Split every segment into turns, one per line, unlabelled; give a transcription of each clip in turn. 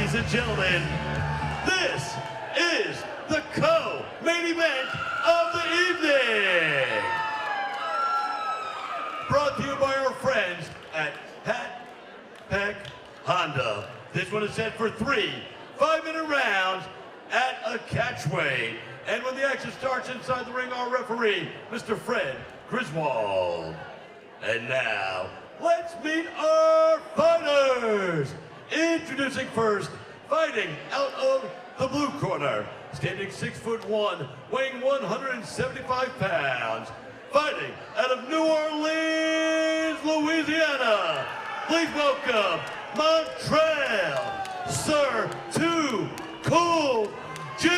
Ladies and gentlemen, this is the co-main event of the evening. Brought to you by our friends at Pat Peck Honda. This one is set for 3 5-minute rounds at a catchweight. And when the action starts inside the ring, our referee, Mr. Fred Griswold. And now, let's meet our fighters. Introducing first, fighting out of the blue corner, standing 6'1", weighing 175 pounds. Fighting out of New Orleans, Louisiana. Please welcome Montrel, Sir Too Cool James.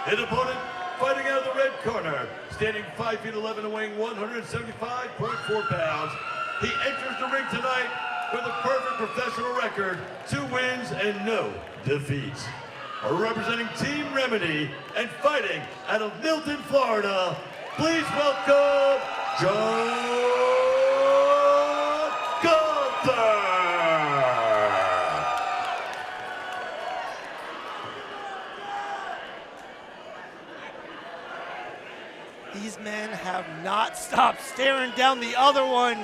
His opponent, fighting out of the red corner, standing 5'11" and weighing 175.4 pounds. He enters the ring tonight with a perfect professional record, 2 wins and no defeats. Representing Team Remedy and fighting out of Milton, Florida, please welcome John Gunther.
These men have not stopped staring down the other one.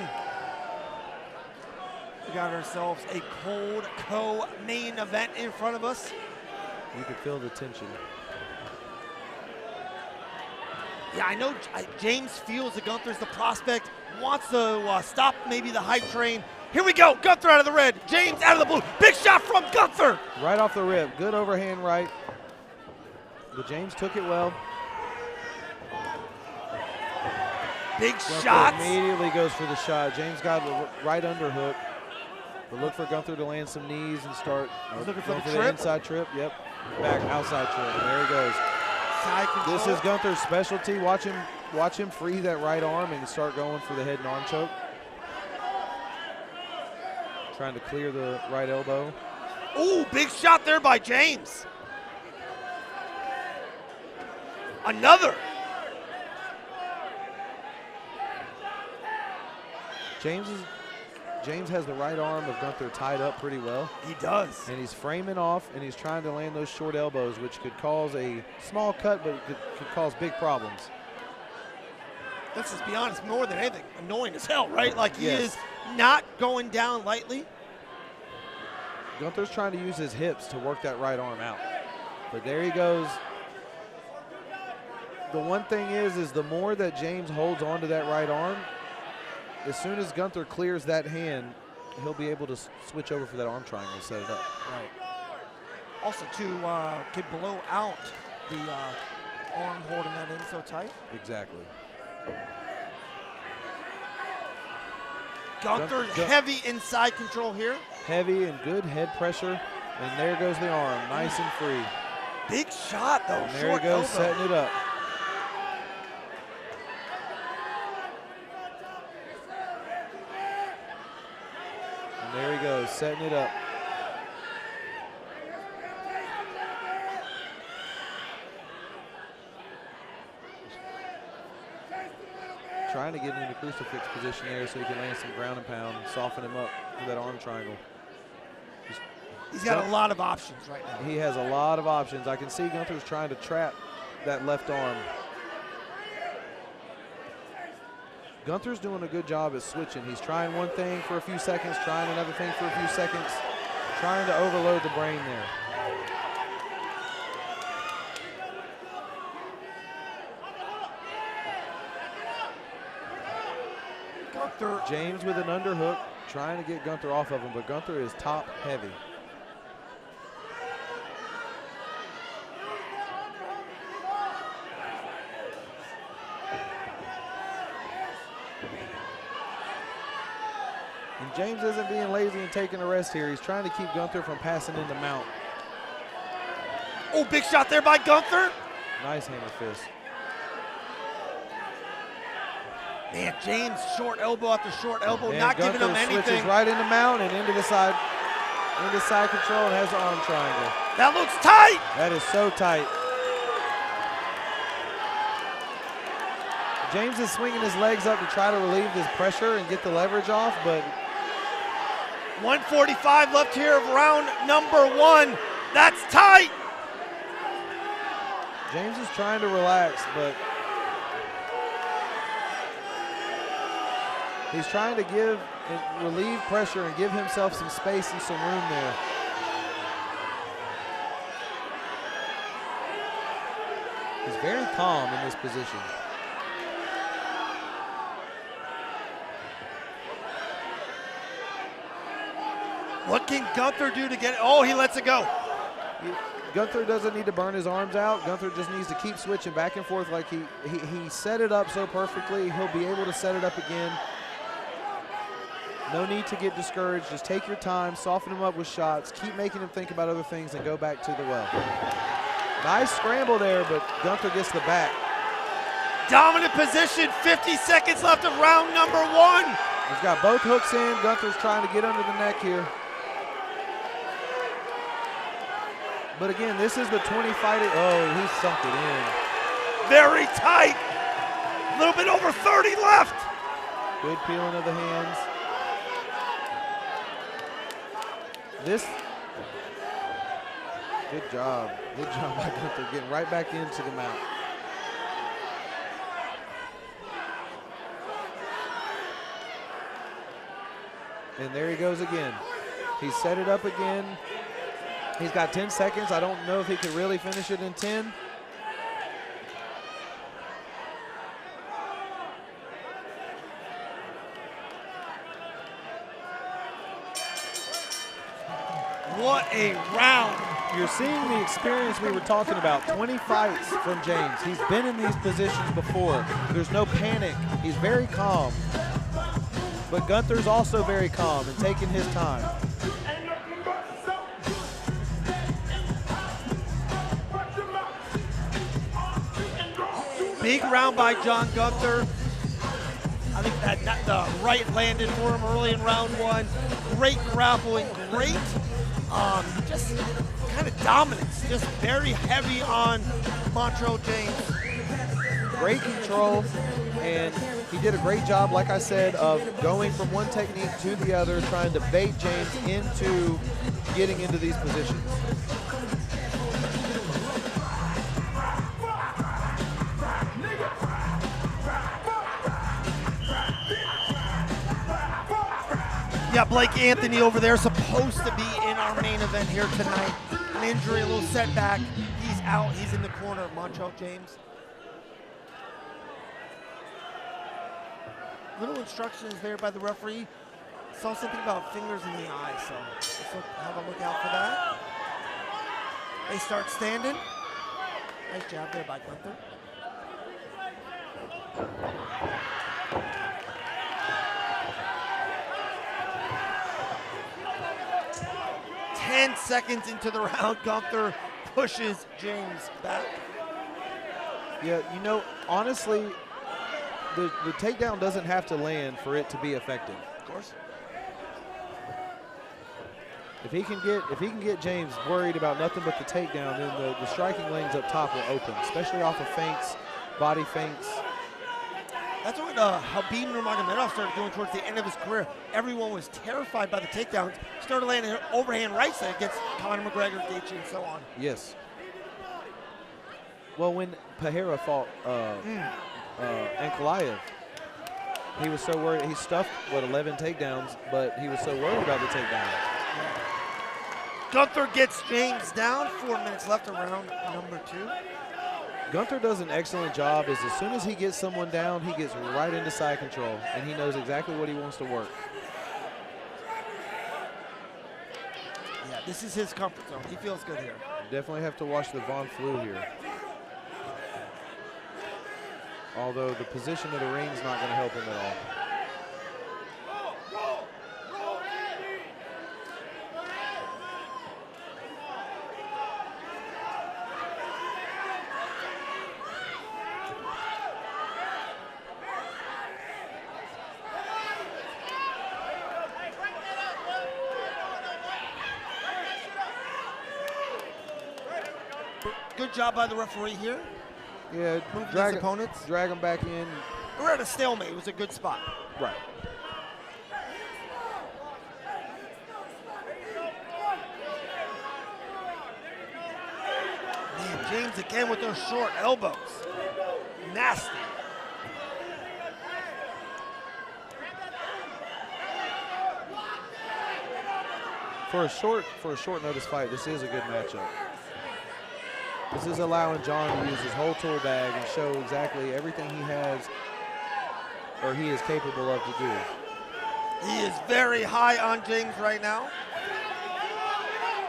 We got ourselves a cold co-main event in front of us.
You could feel the tension.
Yeah, I know James feels that Gunther's the prospect, wants to stop maybe the hype train. Here we go, Gunther out of the red, James out of the blue. Big shot from Gunther.
Right off the rip, good overhand right. But James took it well.
Big
Gunther
shots.
immediately goes for the shot. James got the right underhook. But look for Gunther to land some knees and start
looking for the
the
trip.
inside trip. Yep, back outside trip. There he goes.
Side control.
This is Gunther's specialty. Watch him free that right arm and start going for the head and arm choke. Trying to clear the right elbow.
Ooh, big shot there by James. Another.
James has the right arm of Gunther tied up pretty well.
He does.
And he's framing off, and he's trying to land those short elbows, which could cause a small cut, but it could cause big problems.
Let's just be honest, more than anything, annoying as hell, right? Like, he
Yes.
is not going down lightly.
Gunther's trying to use his hips to work that right arm out. But there he goes. The one thing is the more that James holds on to that right arm, as soon as Gunther clears that hand, he'll be able to switch over for that arm triangle and set it up.
Right. Also, to get blow out the arm holding that in so tight.
Exactly.
Gunther's heavy inside control here.
Heavy and good head pressure. And there goes the arm, nice and free.
Big shot, though.
And there
short
he goes,
elbow.
setting it up. And there he goes, setting it up. Trying to get him in a crucifix position there so he can land some ground and pound, soften him up for that arm triangle.
He's got a lot of options right now.
He has a lot of options. I can see Gunther's trying to trap that left arm. Gunther's doing a good job at switching. He's trying one thing for a few seconds, trying another thing for a few seconds, trying to overload the brain there.
Gunther.
James with an underhook, trying to get Gunther off of him, but Gunther is top heavy. And James isn't being lazy and taking a rest here. He's trying to keep Gunther from passing into mount.
Oh, big shot there by Gunther.
Nice hammer fist.
Man, James short elbow after short elbow,
And
not
Gunther
giving him anything.
switches right into mount and into side control and has the arm triangle.
That looks tight.
That is so tight. James is swinging his legs up to try to relieve this pressure and get the leverage off, but
1:45 left here of round number 1. That's tight.
James is trying to relax, but he's trying to relieve pressure and give himself some space and some room there. He's very calm in this position.
What can Gunther do to get it? Oh, he lets it go.
Gunther doesn't need to burn his arms out. Gunther just needs to keep switching back and forth like he set it up so perfectly. He'll be able to set it up again. No need to get discouraged. Just take your time, soften him up with shots, keep making him think about other things, and go back to the well. Nice scramble there, but Gunther gets the back.
Dominant position, 50 seconds left of round number 1.
He's got both hooks in. Gunther's trying to get under the neck here. But again, this is the 20 fighting. Oh, he sunk it in.
Very tight. A little bit over 30 left.
Good peeling of the hands. Good job. Good job by Gunther getting right back into the mount. And there he goes again. He set it up again. He's got 10 seconds. I don't know if he could really finish it in 10.
What a round.
You're seeing the experience we were talking about. 20 fights from James. He's been in these positions before. There's no panic. He's very calm. But Gunther's also very calm and taking his time.
Big round by John Gunther. I think that the right landed for him early in round 1. Great grappling, great just kind of dominance. Just very heavy on Montrel James.
Great control, and he did a great job, like I said, of going from one technique to the other, trying to bait James into getting into these positions.
Yeah, Blake Anthony over there, supposed to be in our main event here tonight. An injury, a little setback. He's out. He's in the corner. Montrel James. Little instructions there by the referee. Saw something about fingers in the eye, so let's have a look out for that. They start standing. Nice job there by Gunther. 10 seconds into the round, Gunther pushes James back.
Yeah, you know, honestly, the takedown doesn't have to land for it to be effective.
Of course.
If he can get James worried about nothing but the takedown, then the striking lanes up top will open, especially off of feints, body feints.
That's what Khabib Nurmagomedov started doing towards the end of his career. Everyone was terrified by the takedowns. Started landing overhand rights against Conor McGregor, Gaethje, and so on.
Yes. Well, when Pereira fought Ankalaev, he was so worried. He stuffed, 11 takedowns, but he was so worried about the takedown.
Gunther gets James down. 4 minutes left of round number 2.
Gunther does an excellent job. As soon as he gets someone down, he gets right into side control, and he knows exactly what he wants to work.
Yeah, this is his comfort zone. He feels good here.
You definitely have to watch the Von Flue here. Although the position of the ring is not going to help him at all.
Good job by the referee here.
Yeah,
drag opponents.
Drag them back in.
We're at a stalemate. It was a good spot.
Right.
James again with those short elbows. Nasty.
For a short notice fight, this is a good matchup. This is allowing John to use his whole tool bag and show exactly everything he has or he is capable of to do.
He is very high on James right now.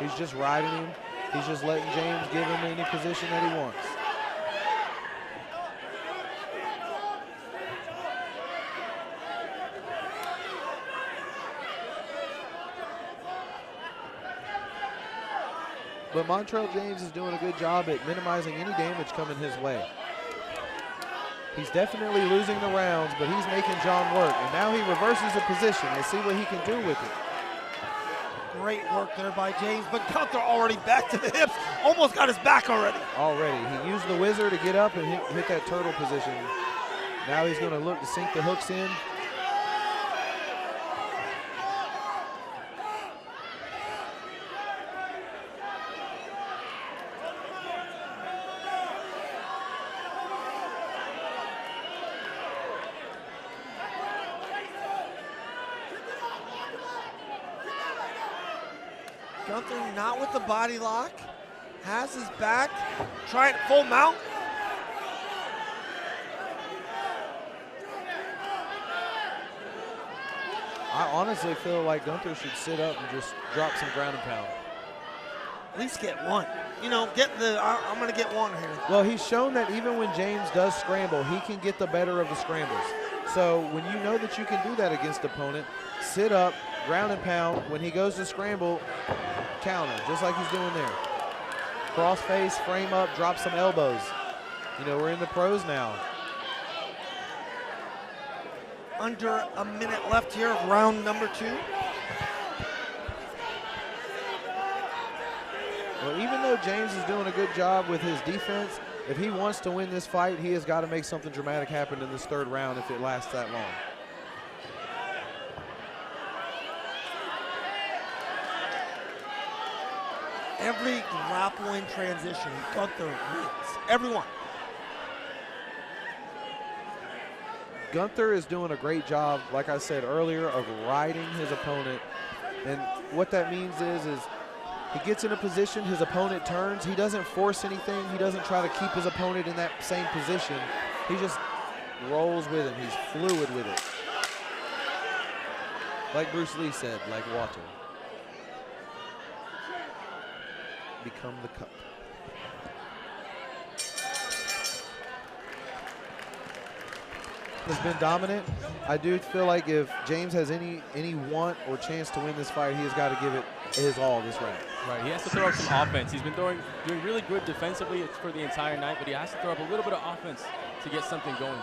He's just riding him. He's just letting James give him any position that he wants. But Montrel James is doing a good job at minimizing any damage coming his way. He's definitely losing the rounds, but he's making John work. And now he reverses the position. Let's see what he can do with it.
Great work there by James, but Gunther already back to the hips. Almost got his back already.
He used the whizzer to get up and hit that turtle position. Now he's going to look to sink the hooks in.
Gunther not with the body lock, has his back, trying full mount.
I honestly feel like Gunther should sit up and just drop some ground and pound.
At least get one. You know, I'm gonna get one here.
Well, he's shown that even when James does scramble, he can get the better of the scrambles. So when you know that you can do that against the opponent, sit up, ground and pound. When he goes to scramble, counter, just like he's doing there. Cross face, frame up, drop some elbows. You know, we're in the pros now.
Under a minute left here of round number 2.
Well, even though James is doing a good job with his defense, if he wants to win this fight, he has got to make something dramatic happen in this third round if it lasts that long.
Every grappling transition, Gunther wins. Everyone.
Gunther is doing a great job, like I said earlier, of riding his opponent. And what that means is he gets in a position, his opponent turns. He doesn't force anything. He doesn't try to keep his opponent in that same position. He just rolls with him. He's fluid with it. Like Bruce Lee said, like water. Become the cup. Has been dominant. I do feel like if James has any want or chance to win this fight, he has got to give it his all this round.
Right, he has to throw up some offense. He's been doing really good defensively for the entire night, but he has to throw up a little bit of offense to get something going.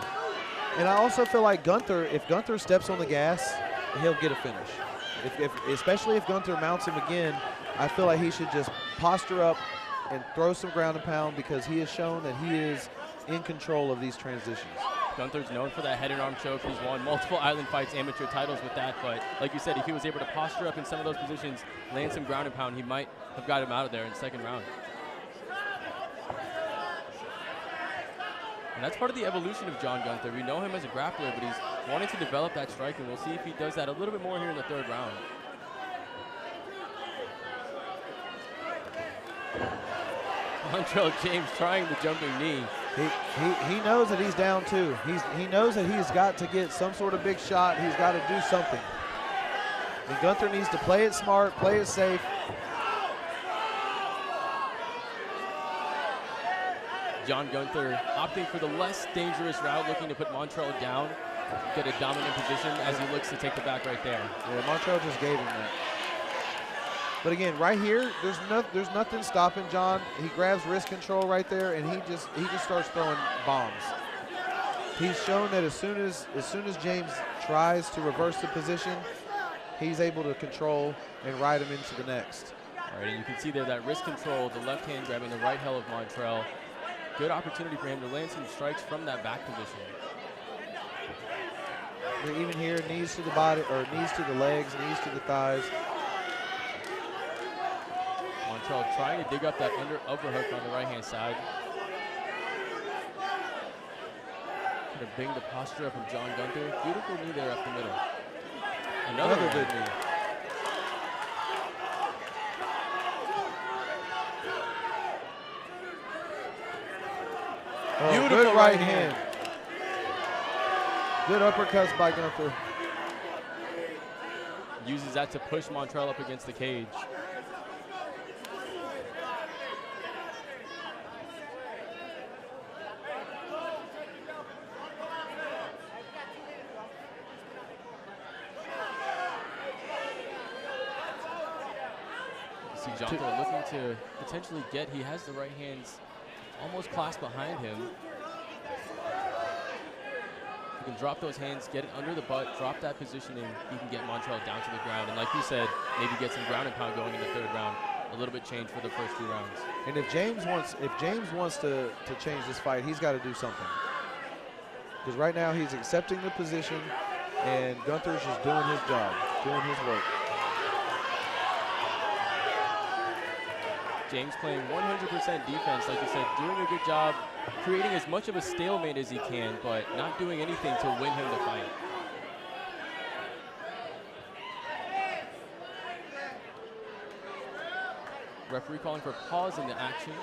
And I also feel like Gunther, if Gunther steps on the gas, he'll get a finish. Especially if Gunther mounts him again, I feel like he should just posture up and throw some ground and pound because he has shown that he is in control of these transitions.
Gunther's known for that head and arm choke. He's won multiple Island Fights amateur titles with that, but like you said, if he was able to posture up in some of those positions, land some ground and pound, he might have got him out of there in the second round. And that's part of the evolution of John Gunther. We know him as a grappler, but he's wanting to develop that striking. We'll see if he does that a little bit more here in the third round. Montrel James trying the jumping knee.
He knows that he's down two. He knows that he's got to get some sort of big shot. He's got to do something. And Gunther needs to play it smart, play it safe.
John Gunther opting for the less dangerous route, looking to put Montrel down, get a dominant position as he looks to take the back right there.
Yeah, Montrel just gave him that. But again, right here, there's nothing stopping John. He grabs wrist control right there, and he just starts throwing bombs. He's shown that as soon as James tries to reverse the position, he's able to control and ride him into the next.
All right, and you can see there that wrist control, the left hand grabbing the right heel of Montrel. Good opportunity for him to land some strikes from that back position.
But even here, knees to the body, or knees to the legs, knees to the thighs.
Montrel trying to dig up that overhook on the right-hand side. Gonna bring the posture up of John Gunther. Beautiful knee there up the middle. Another good knee.
Oh,
Beautiful
good right hand. Good uppercuts by Gunther.
Uses that to push Montrel up against the cage. See Gunther looking to potentially get, he has the right hands almost clasped behind him. You can drop those hands, get it under the butt, drop that positioning. You can get Montrel down to the ground, and like you said, maybe get some ground and pound going in the third round. A little bit change for the first 2 rounds.
And if James wants to change this fight, he's got to do something. Because right now he's accepting the position, and Gunther's just doing his job, doing his work.
James playing 100% defense, like you said, doing a good job, creating as much of a stalemate as he can, but not doing anything to win him the fight. Referee calling for pause in the action.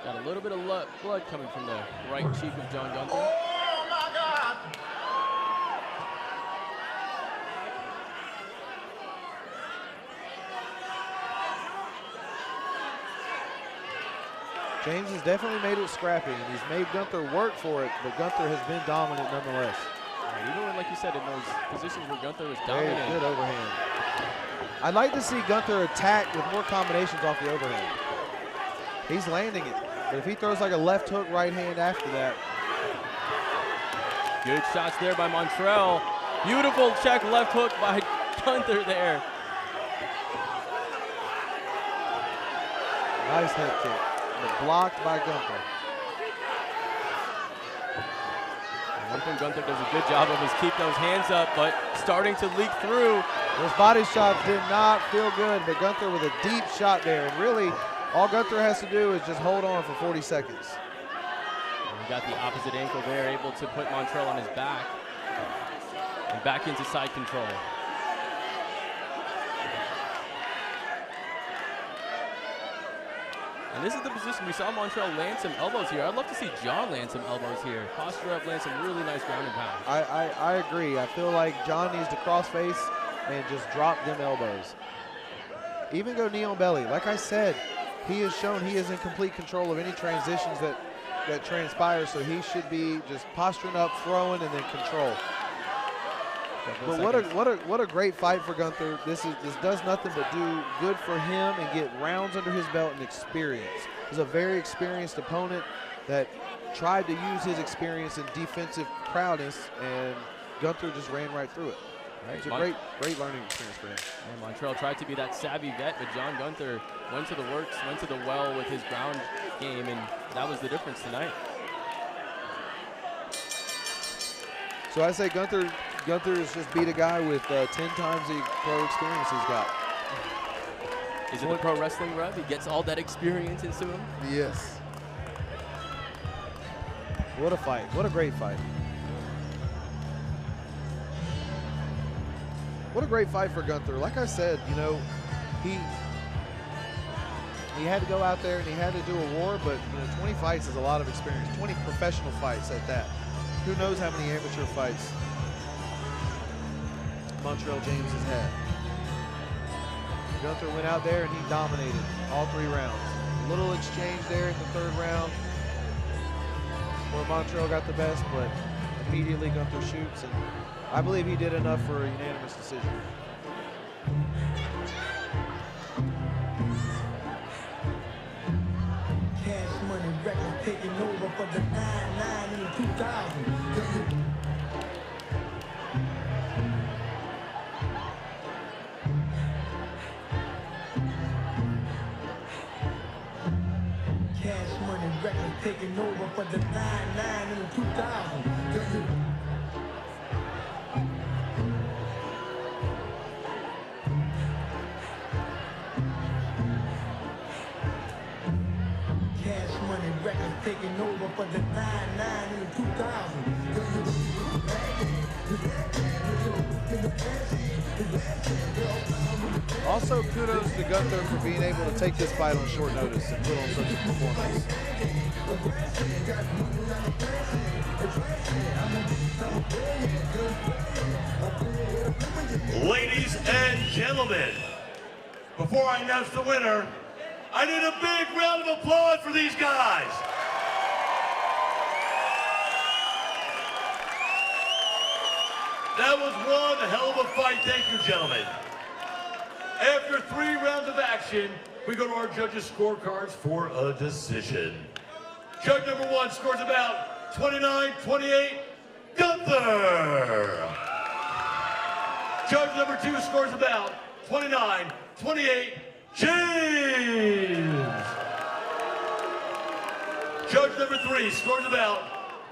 Got a little bit of blood coming from the right cheek of John Gunther.
Oh my God!
James has definitely made it scrappy, and he's made Gunther work for it, but Gunther has been dominant nonetheless.
Even when, like you said, in those positions where Gunther was
Very
dominant.
good overhand. I'd like to see Gunther attack with more combinations off the overhand. He's landing it, but if he throws like a left hook, right hand after that.
Good shots there by Montrel. Beautiful check left hook by Gunther there.
Nice head kick, but blocked by Gunther.
One thing Gunther does a good job of is keep those hands up, but starting to leak through.
Those body shots did not feel good, but Gunther with a deep shot there. And really, all Gunther has to do is just hold on for 40 seconds.
And he got the opposite ankle there, able to put Montrel on his back. And back into side control. And this is the position we saw Montrel land some elbows here. I'd love to see John land some elbows here. Posture up, land some really nice ground and pound.
I agree. I feel like John needs to cross face and just drop them elbows. Even go knee on belly. Like I said, he has shown he is in complete control of any transitions that transpire, so he should be just posturing up, throwing, and then control. But what a great fight for Gunther. This does nothing but do good for him and get rounds under his belt and experience. He's a very experienced opponent that tried to use his experience and defensive prowess, and Gunther just ran right through it. Right. It's a great learning experience for him.
And Montrel tried to be that savvy vet, but John Gunther went to the works, went to the well with his ground game, and that was the difference tonight.
So I say Gunther has just beat a guy with 10 times the pro experience he's got.
Is it the pro wrestling rub? He gets all that experience into him?
Yes. What a fight. What a great fight. What a great fight for Gunther. Like I said, you know, he had to go out there and he had to do a war, but 20 fights is a lot of experience. 20 professional fights at that. Who knows how many amateur fights Montrel James has had. Gunther went out there and he dominated all 3 rounds. A little exchange there in the 3rd round where Montrel got the best, but immediately Gunther shoots, and I believe he did enough for a unanimous decision.
Cash Money Records taking over for the 9-9 in the 2000. Cash Money Records taking over for the 9-9 in the 2000. taking over for the 99 in the 2000.
Also, kudos to Gunther for being able to take this fight on short notice and put on such a performance.
Ladies and gentlemen, before I announce the winner, I need a big round of applause for these guys. That was one hell of a fight. Thank you, gentlemen. After 3 rounds of action, we go to our judges' scorecards for a decision. Judge number 1 scores about 29-28, Gunther. Judge number 2 scores about 29-28, James. Judge number 3 scores about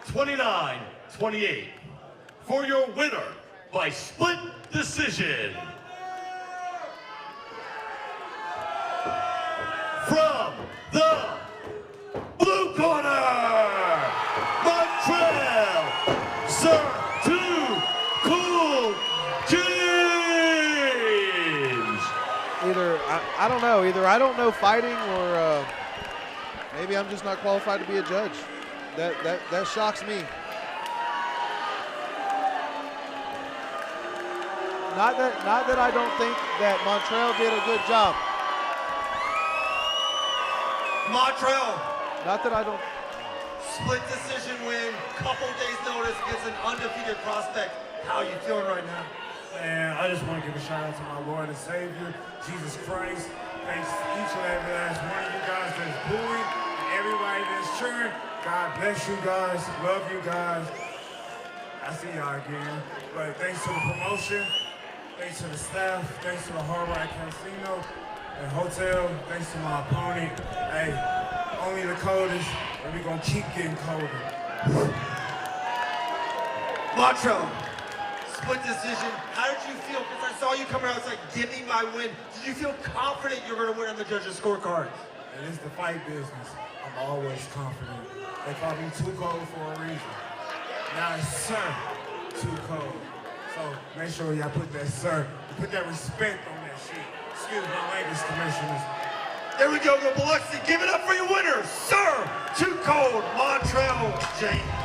29-28. For your winner by split decision. From the blue corner, Montrel, Sir Too Cool James.
Either, I don't know, either I don't know fighting or maybe I'm just not qualified to be a judge. That shocks me. Not that I don't think that Montrel did a good job.
Montrel.
Not that I don't.
Split decision win, couple days notice, gets an undefeated prospect. How are you feeling right now?
Man, I just want to give a shout out to my Lord and Savior, Jesus Christ. Thanks to each and every last one of you guys that's booing, and everybody that's cheering. God bless you guys, love you guys. I see y'all again. But thanks to the promotion, thanks to the staff, thanks to the Hard Rock Casino and Hotel, thanks to my opponent. Hey, only the coldest, and we gonna keep getting colder.
Montrel, split decision. How did you feel? Because I saw you coming out, it's like, give me my win. Did you feel confident you're gonna win on the judges' scorecards?
And it's the fight business. I'm always confident. They call me Too Cold for a reason. Now it's Sir Too Cold. So make sure y'all put that sir, put that respect on that shit. Excuse my language, commissioners.
There we go, Biloxi. Give it up for your winner, Sir Too Cold, Montrel James.